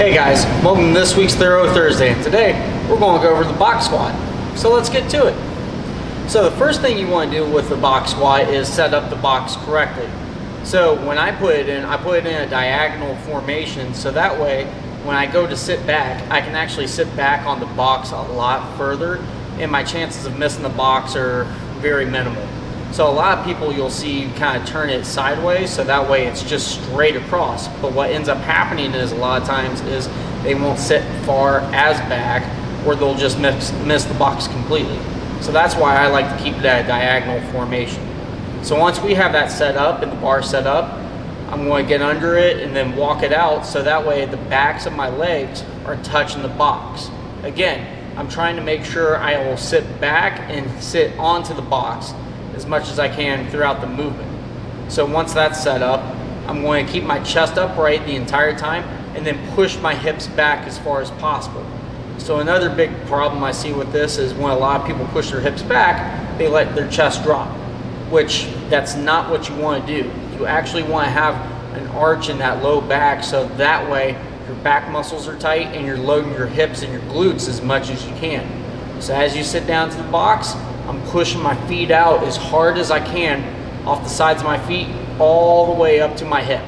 Hey guys, welcome to this week's Thorough Thursday, and today we're going to go over the box squat. So let's get to it. So the first thing you want to do with the box squat is set up the box correctly. So when I put it in a diagonal formation, so that way when I go to sit back, I can actually sit back on the box a lot further, and my chances of missing the box are very minimal. So a lot of people you'll see kind of turn it sideways, so that way it's just straight across. But what ends up happening is a lot of times is they won't sit far as back, or they'll just miss the box completely. So that's why I like to keep it at a diagonal formation. So once we have that set up and the bar set up, I'm going to get under it and then walk it out, so that way the backs of my legs are touching the box. Again, I'm trying to make sure I will sit back and sit onto the box as much as I can throughout the movement. So once that's set up, I'm going to keep my chest upright the entire time and then push my hips back as far as possible. So another big problem I see with this is when a lot of people push their hips back, they let their chest drop, which that's not what you want to do. You actually want to have an arch in that low back, so that way your back muscles are tight and you're loading your hips and your glutes as much as you can. So as you sit down to the box, I'm pushing my feet out as hard as I can off the sides of my feet all the way up to my hip.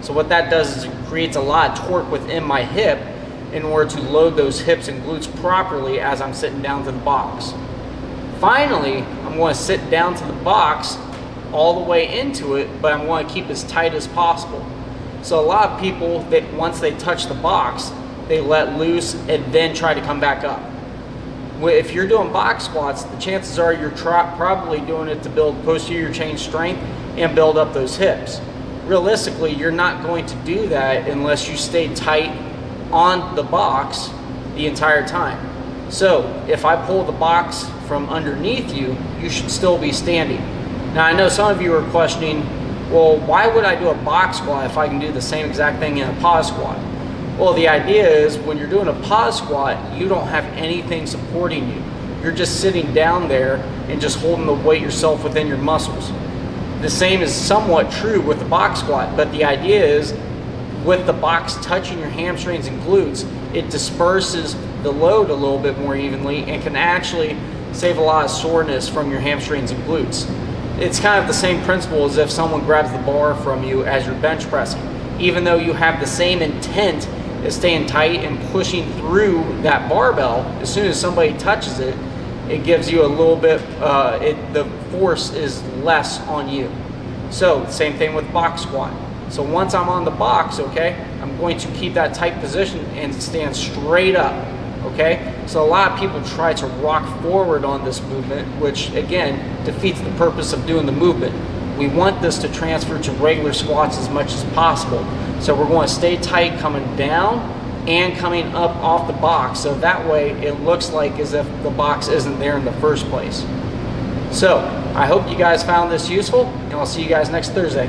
So what that does is it creates a lot of torque within my hip in order to load those hips and glutes properly as I'm sitting down to the box. Finally, I'm going to sit down to the box all the way into it, but I'm going to keep as tight as possible. So a lot of people, once they touch the box, they let loose and then try to come back up. If you're doing box squats, the chances are you're probably doing it to build posterior chain strength and build up those hips. Realistically, you're not going to do that unless you stay tight on the box the entire time. So if I pull the box from underneath you, you should still be standing. Now I know some of you are questioning, well, why would I do a box squat if I can do the same exact thing in a pause squat? Well, the idea is when you're doing a pause squat, you don't have anything supporting you. You're just sitting down there and just holding the weight yourself within your muscles. The same is somewhat true with the box squat, but the idea is with the box touching your hamstrings and glutes, it disperses the load a little bit more evenly and can actually save a lot of soreness from your hamstrings and glutes. It's kind of the same principle as if someone grabs the bar from you as you're bench pressing. Even though you have the same intent is staying tight and pushing through that barbell, as soon as somebody touches it, it gives you a little bit, the force is less on you. So same thing with box squat. So once I'm on the box, okay, I'm going to keep that tight position and stand straight up, okay? So a lot of people try to rock forward on this movement, which again, defeats the purpose of doing the movement. We want this to transfer to regular squats as much as possible. So we're going to stay tight coming down and coming up off the box, so that way it looks like as if the box isn't there in the first place. So I hope you guys found this useful, and I'll see you guys next Thursday.